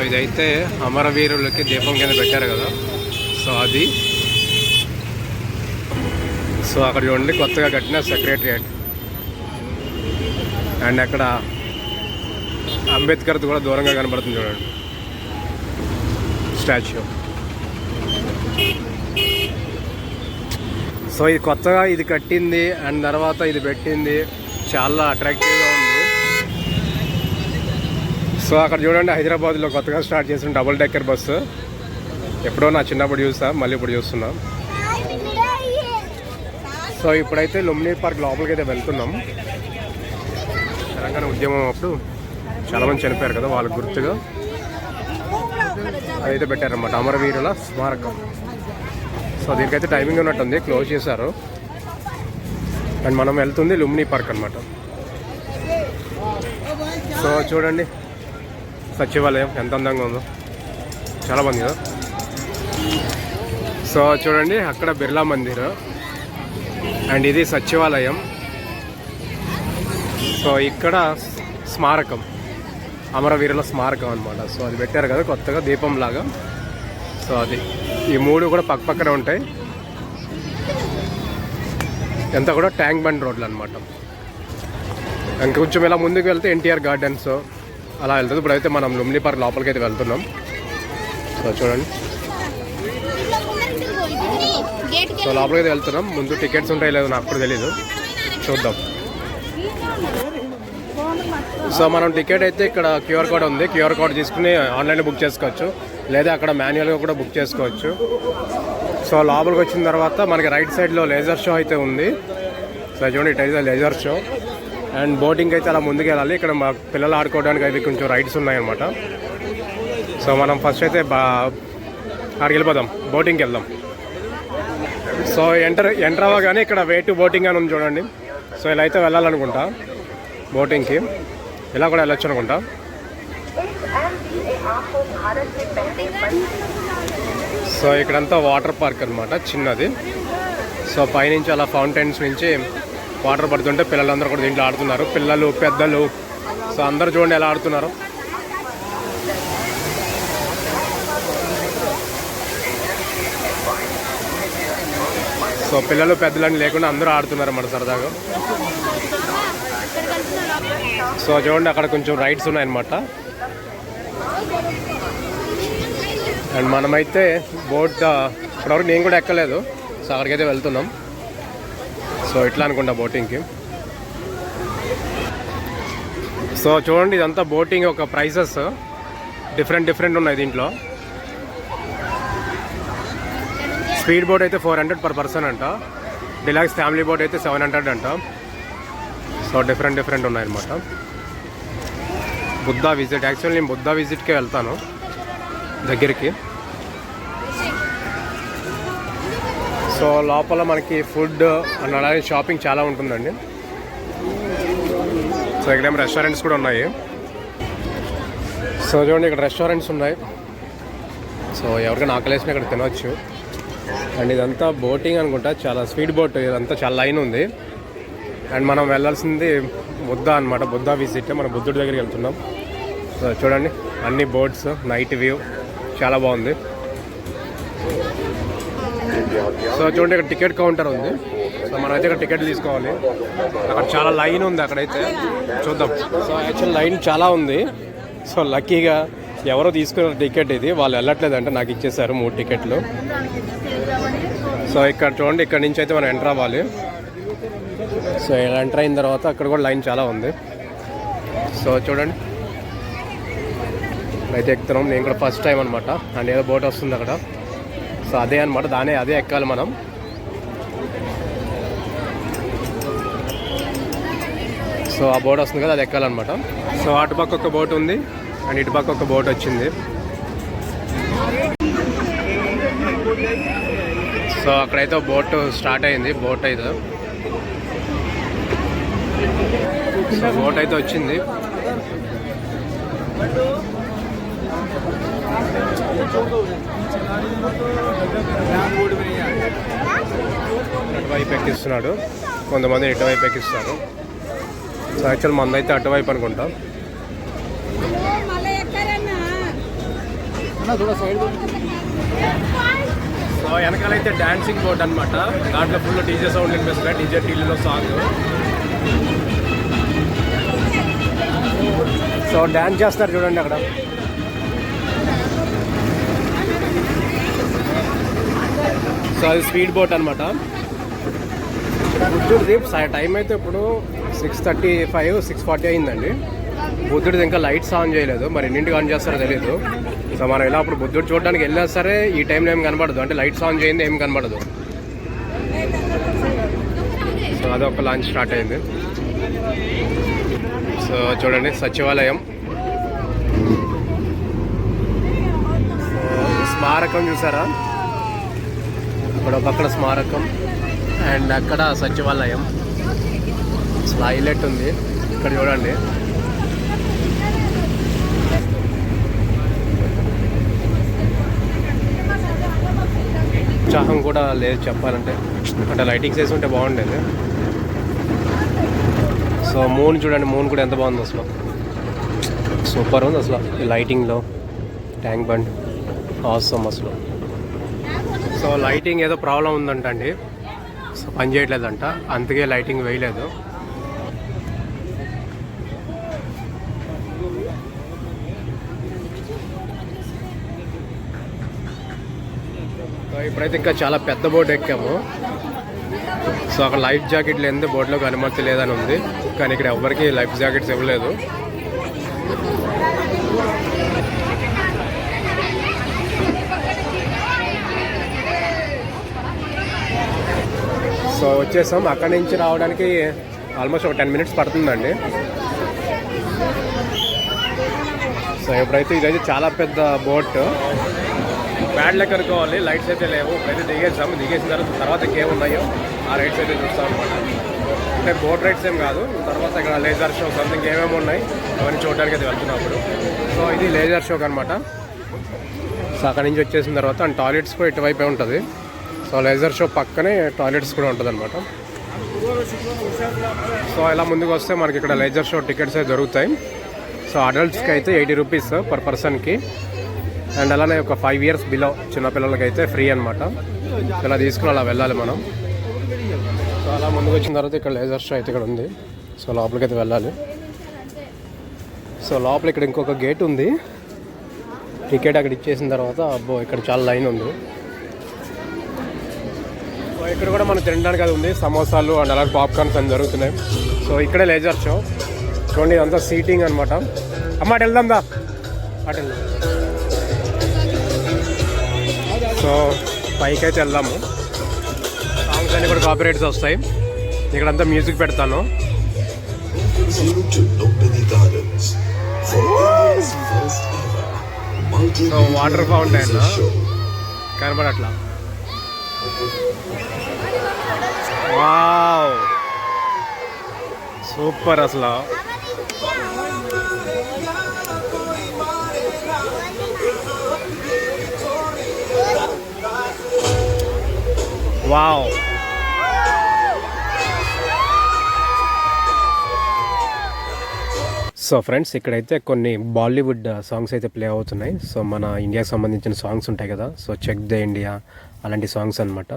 ఇదైతే అమరవీరులకి దీపం కింద పెట్టారు కదా, సో అది. సో అక్కడ చూడండి కొత్తగా కట్టిన సెక్రటరియట్, అండ్ అక్కడ అంబేద్కర్ది కూడా దూరంగా కనబడుతుంది చూడండి స్టాచ్యూ. సో ఇది కొత్తగా ఇది కట్టింది అండ్ తర్వాత ఇది పెట్టింది, చాలా అట్రాక్టివ్గా ఉంది. సో అక్కడ చూడండి హైదరాబాద్లో కొత్తగా స్టార్ట్ చేసిన డబుల్ డెక్కర్ బస్సు. ఎప్పుడో నా చిన్నప్పుడు చూసా, మళ్ళీ ఇప్పుడు చూస్తున్నాం. సో ఇప్పుడైతే లుంబిని పార్క్ లోపలికి అయితే వెళ్తున్నాం. తెలంగాణ ఉద్యమం అప్పుడు చాలామంది చనిపోయారు కదా, వాళ్ళకి గుర్తుగా అదైతే పెట్టారన్నమాట, అమరవీరుల స్మారకం. సో దీనికైతే టైమింగ్ ఉన్నట్టుంది, క్లోజ్ చేశారు. అండ్ మనం వెళ్తుంది లుంబిని పార్క్ అనమాట. సో చూడండి సచివాలయం ఎంత అందంగా ఉందో, చాలా బాగుంది కదా. సో చూడండి అక్కడ బిర్లా మందిర్ అండ్ ఇది సచివాలయం. సో ఇక్కడ స్మారకం, అమరవీరుల స్మారకం అనమాట. సో అది పెట్టారు కదా కొత్తగా దీపం లాగా. సో అది ఈ మూడు కూడా పక్క పక్కనే ఉంటాయి. ఎంత కూడా ట్యాంక్ బండ్ రోడ్లు అనమాట. ఇంకొంచెం ఇలా ముందుకు వెళ్తే ఎన్టీఆర్ గార్డెన్స్ అలా వెళ్తుంది. ఇప్పుడైతే మనం లుంబిని పార్క్ లోపలికి అయితే వెళ్తున్నాం. సో చూడండి, సో లోపలికి అయితే వెళ్తున్నాం. ముందు టికెట్స్ ఉంటాయి లేదో నాకు కూడా తెలీదు, చూద్దాం. సో మనం టికెట్ అయితే ఇక్కడ క్యూఆర్ కోడ్ ఉంది, క్యూఆర్ కోడ్ తీసుకుని ఆన్లైన్లో బుక్ చేసుకోవచ్చు, లేదా అక్కడ మాన్యువల్గా కూడా బుక్ చేసుకోవచ్చు. సో లోపలికి వచ్చిన తర్వాత మనకి రైట్ సైడ్లో లేజర్ షో అయితే ఉంది. సో చూడండి ఇట్ అయితే లేజర్ షో. అండ్ బోటింగ్ అయితే అలా ముందుకు వెళ్ళాలి. ఇక్కడ మా పిల్లలు ఆడుకోవడానికి అయితే కొంచెం రైడ్స్ ఉన్నాయన్నమాట. సో మనం ఫస్ట్ అయితే అక్కడికి వెళ్ళిపోదాం, బోటింగ్కి వెళ్దాం. సో ఎంటర్ అవ్వగానే ఇక్కడ వే టు బోటింగ్ అని ఉంది చూడండి. సో ఇలా అయితే వెళ్ళాలనుకుంటా బోటింగ్కి, ఇలా కూడా వెళ్ళొచ్చు అనుకుంటా. సో ఇక్కడంతా వాటర్ పార్క్ అనమాట, చిన్నది. సో పైనుంచి అలా ఫౌంటైన్స్ నుంచి వాటర్ పడుతుంటే పిల్లలందరూ కూడా దీంట్లో ఆడుతున్నారు, పిల్లలు పెద్దలు. సో అందరూ చూడండి ఎలా ఆడుతున్నారు. సో పిల్లలు పెద్దలని లేకుండా అందరూ ఆడుతున్నారు అన్నమాట సరదాగా. సో చూడండి అక్కడ కొంచెం రైడ్స్ ఉన్నాయన్నమాట. అండ్ మనమైతే బోట్ ఇప్పటివరకు నేను కూడా ఎక్కలేదు. సో అక్కడికైతే వెళ్తున్నాం. సో ఇట్లా అనుకుంటా బోటింగ్కి. సో చూడండి ఇదంతా బోటింగ్ ఒక ప్రైసెస్ డిఫరెంట్ ఉన్నాయి దీంట్లో. స్పీడ్ బోట్ అయితే 400 per person అంట, డిలాక్స్ ఫ్యామిలీ బోట్ అయితే 700 అంట. సో డిఫరెంట్ ఉన్నాయన్నమాట. బుద్ధా విజిట్, యాక్చువల్లీ నేను బుద్ధా విజిట్కే వెళ్తాను దగ్గరికి. సో లోపల మనకి ఫుడ్ అండ్ అలాగే షాపింగ్ చాలా ఉంటుందండి. సో ఇక్కడేమో రెస్టారెంట్స్ కూడా ఉన్నాయి. సో చూడండి ఇక్కడ రెస్టారెంట్స్ ఉన్నాయి. సో ఎవరికైనా ఆకలేసినా ఇక్కడ తినవచ్చు. అండ్ ఇదంతా బోటింగ్ అనుకుంటా, చాలా స్పీడ్ బోట్, ఇదంతా చాలా లైన్ ఉంది. అండ్ మనం వెళ్ళాల్సింది బుద్ధా అనమాట, బుద్ధా విజిట్. మనం బుద్ధుడి దగ్గరికి వెళ్తున్నాం. సో చూడండి అన్ని బోట్స్, నైట్ వ్యూ చాలా బాగుంది. సో చూడండి ఇక్కడ టికెట్ కౌంటర్ ఉంది. సో మనమైతే ఇక్కడ టికెట్ తీసుకోవాలి. అక్కడ చాలా లైన్ ఉంది, అక్కడైతే చూద్దాం. సో యాక్చువల్ లైన్ చాలా ఉంది. సో లక్కీగా ఎవరో తీసుకున్న టికెట్ ఇది, వాళ్ళు వెళ్ళట్లేదంటే నాకు ఇచ్చేసారు 3 టికెట్లు. సో ఇక్కడ చూడండి, ఇక్కడ నుంచి అయితే మనం ఎంటర్ అవ్వాలి. సో ఇలా ఎంటర్ అయిన తర్వాత అక్కడ కూడా లైన్ చాలా ఉంది. సో చూడండి అయితే ఎక్కుతున్నాం. నేను కూడా ఫస్ట్ టైం అనమాట. అండ్ ఏదో బోట్ వస్తుంది అక్కడ. సో అదే అనమాట, అదే ఎక్కాలి మనం. సో ఆ బోట్ వస్తుంది కదా, అది ఎక్కాలన్నమాట. సో అటుపక్క ఒక బోట్ ఉంది అండ్ ఇటుపక్క ఒక బోట్ వచ్చింది. సో అక్కడైతే బోట్ స్టార్ట్ అయింది. బోట్ అయితే వచ్చింది. అటువైపు ఎక్కిస్తున్నాడు, కొంతమంది ఇటువైపు ఎక్కిస్తారు. సో యాక్చువల్ మందైతే అటువైపు అనుకుంటాం. సో వెనకాలైతే డాన్సింగ్ బోర్డ్ అనమాట, దాంట్లో ఫుల్ డీజే సౌండ్ వినిపిస్తున్నాయి, డీజే టీవీలో సాంగ్. సో డాన్స్ చేస్తారు చూడండి అక్కడ. సో అది స్పీడ్ బోట్ అనమాట. బుద్ధుడిది టైం అయితే ఇప్పుడు 6:35 6:40 అయిందండి. బుద్ధుడిది ఇంకా లైట్స్ ఆన్ చేయలేదు, మరి ఎన్నింటికి ఆన్ చేస్తారో తెలియదు. సో మనం ఇలా అప్పుడు బుద్ధుడు చూడడానికి వెళ్ళినా సరే ఈ టైంలో ఏం కనబడదు, అంటే లైట్స్ ఆన్ చేయింది ఏం కనబడదు. సో అదొక లాంచ్ స్టార్ట్ అయింది. సో చూడండి సచివాలయం, స్మారకం చూసారా, ఇప్పుడు అక్కడ స్మారకం అండ్ అక్కడ సచివాలయం. అసలు హైలైట్ ఉంది ఇక్కడ చూడండి. ఉత్సాహం కూడా లేదు చెప్పాలంటే, అంటే లైటింగ్స్ వేసి ఉంటే బాగుండేది. సో మూన్ చూడండి, మూన్ కూడా ఎంత బాగుంది అసలు, సూపర్ ఉంది అసలు ఈ లైటింగ్లో. ట్యాంక్ బండ్ అవసరం అసలు. సో లైటింగ్ ఏదో ప్రాబ్లం ఉందంట అండి, సో పని చేయట్లేదంట, అందుకే లైటింగ్ వేయలేదు. సో ఇప్పుడైతే ఇంకా చాలా పెద్ద బోర్డు ఎక్కాము. సో అక్కడ లైఫ్ జాకెట్లు ఎందుకు బోర్డులోకి అనుమతి లేదని ఉంది, కానీ ఇక్కడ ఎవరికి లైఫ్ జాకెట్స్ ఇవ్వలేదు. సో వచ్చేసాం. అక్కడి నుంచి రావడానికి ఆల్మోస్ట్ ఒక 10 minutes పడుతుందండి. సో ఇప్పుడైతే ఇదైతే చాలా పెద్ద బోట్, బ్యాడ్ లెక్క అనుకోవాలి. లైట్స్ అయితే లేవు, ఇప్పుడైతే దిగేసాము. దిగేసిన తర్వాత ఇంకేమున్నాయో ఆ రైడ్స్ అయితే చూస్తాం అనమాట. అంటే బోట్ రైడ్స్ ఏం కాదు, తర్వాత ఇక్కడ లేజర్ షో సంథింగ్ ఏమేమి ఉన్నాయి అవన్నీ చూడడానికి అయితే వెళ్తున్నప్పుడు. సో ఇది లేజర్ షోకి అనమాట. సో అక్కడి నుంచి వచ్చేసిన తర్వాత అండ్ టాయిలెట్స్ కూడా ఇటువైపే ఉంటుంది. సో లేజర్ షో పక్కనే టాయిలెట్స్ కూడా ఉంటుంది అనమాట. సో ఇలా ముందుకు వస్తే మనకి ఇక్కడ లేజర్ షో టికెట్స్ అయితే దొరుకుతాయి. సో అడల్ట్స్కి అయితే 80 rupees పర్ పర్సన్కి, అండ్ అలానే ఒక 5 years బిలో చిన్నపిల్లలకి అయితే ఫ్రీ అనమాట. ఇలా తీసుకుని అలా వెళ్ళాలి మనం. సో అలా ముందుకు వచ్చిన తర్వాత ఇక్కడ లేజర్ షో అయితే ఇక్కడ ఉంది. సో లోపలికి అయితే వెళ్ళాలి. సో లోపల ఇక్కడ ఇంకొక గేట్ ఉంది. టికెట్ అక్కడ ఇచ్చేసిన తర్వాత అబ్బో ఇక్కడ చాలా లైన్ ఉంది. సో ఇక్కడ కూడా మనం తినడానికి అది ఉంది, సమోసాలు అండ్ అలాగే పాప్కార్న్స్ అని జరుగుతున్నాయి. సో ఇక్కడే లేజర్ షో చూడండి, ఇదంతా సీటింగ్ అనమాట. అమ్మ అటు వెళ్దాం దా, అటు వెళ్దాం. సో పైకి అయితే వెళ్దాము. సాంగ్స్ అన్నీ కూడా కాపీరైట్స్ వస్తాయి. ఇక్కడంతా మ్యూజిక్ పెడతాను. సో వాటర్ ఫౌంటైన్ కనబడట్లా. వావ్ సూపర్ అసలు. వావ్ సో ఫ్రెండ్స్ ఇక్కడైతే కొన్ని బాలీవుడ్ సాంగ్స్ అయితే ప్లే అవుతున్నాయి. సో మన ఇండియాకి సంబంధించిన సాంగ్స్ ఉంటాయి కదా, సో చెక్ ద ఇండియా అలాంటి సాంగ్స్ అనమాట.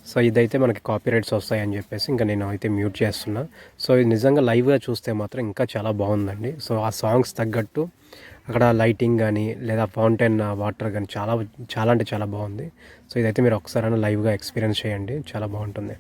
సో ఇదైతే మనకి కాపీరైట్స్ వస్తాయని చెప్పేసి ఇంకా నేను అయితే మ్యూట్ చేస్తున్నా. సో ఇది నిజంగా లైవ్గా చూస్తే మాత్రం ఇంకా చాలా బాగుందండి. సో ఆ సాంగ్స్ తగ్గట్టు అక్కడ లైటింగ్ కానీ లేదా ఫౌంటైన్ వాటర్ కానీ చాలా చాలా అంటే చాలా బాగుంది. సో ఇదైతే మీరు ఒకసారైనా లైవ్గా ఎక్స్పీరియన్స్ చేయండి, చాలా బాగుంటుంది.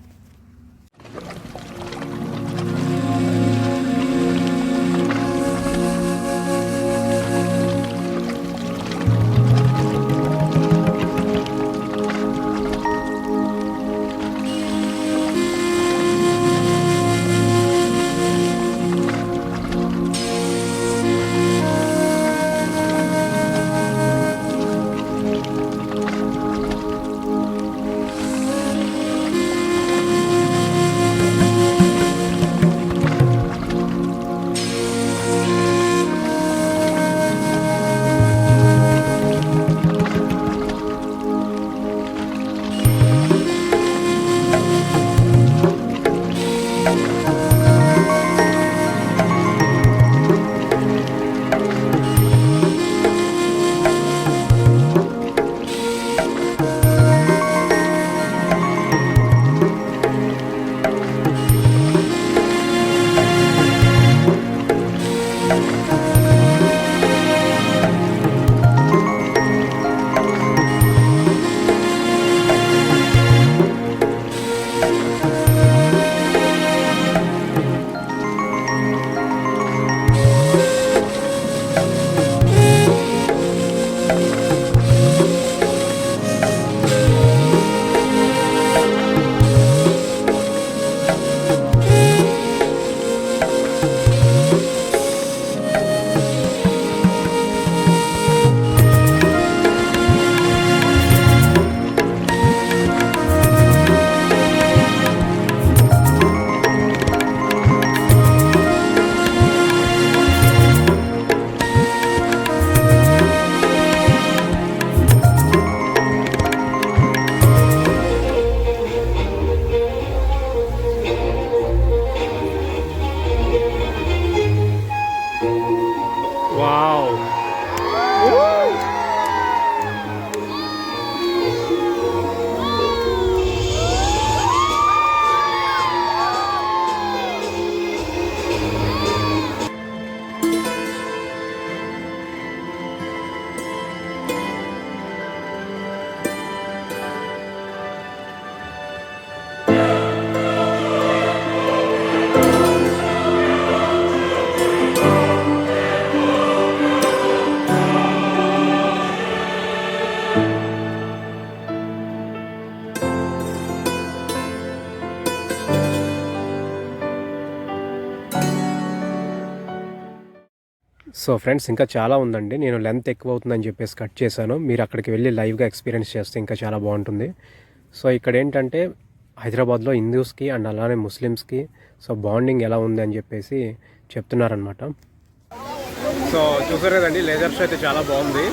సో ఫ్రెండ్స్ ఇంకా చాలా ఉందండి. నేను లెంత్ ఎక్కువ అవుతుందని చెప్పేసి కట్ చేశాను. మీరు అక్కడికి వెళ్ళి లైవ్గా ఎక్స్పీరియన్స్ చేస్తే ఇంకా చాలా బాగుంటుంది. సో ఇక్కడ ఏంటంటే హైదరాబాద్లో హిందూస్కి అండ్ అలానే ముస్లిమ్స్కి సో బాండింగ్ ఎలా ఉంది అని చెప్పేసి చెప్తున్నారనమాట. సో చూసారు కదండి, లేజర్ షో అయితే చాలా బాగుంది.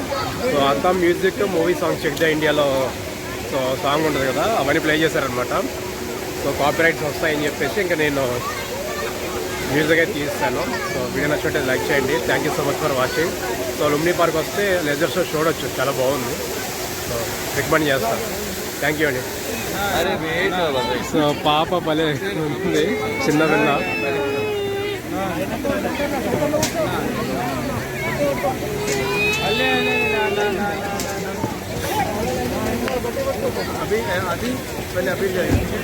సో అంతా music, movie songs check the ఇండియాలో సో సాంగ్ ఉంటుంది కదా, అవన్నీ ప్లే చేశారనమాట. సో కాపీరైట్స్ వస్తాయని చెప్పేసి ఇంకా నేను మ్యూజిక్ అయితే తీస్తాను. సో వీడియో నచ్చినట్టు లైక్ చేయండి. Thank you so much for watching. So Lumbini park వస్తే లేజర్ షో చూడొచ్చు, చాలా బాగుంది. సో రికమెండ్ చేస్తాను. థ్యాంక్ యూ అండి. సో పాప భలే ఉంది, చిన్న పిల్ల. अभी अभी पहले अभी जाएंगे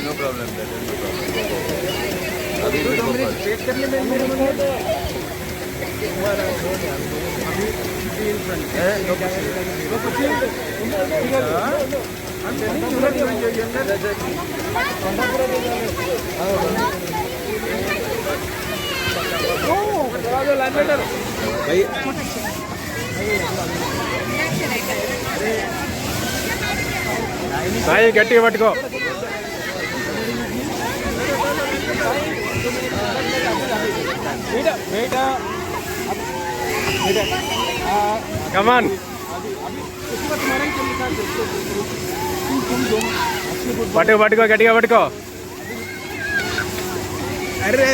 नो प्रॉब्लम अभी वेट कर ले సాయి గట్టిగా పట్టుకో. కమాన్ పట్టుకో గట్టిగా పట్టుకో. అరే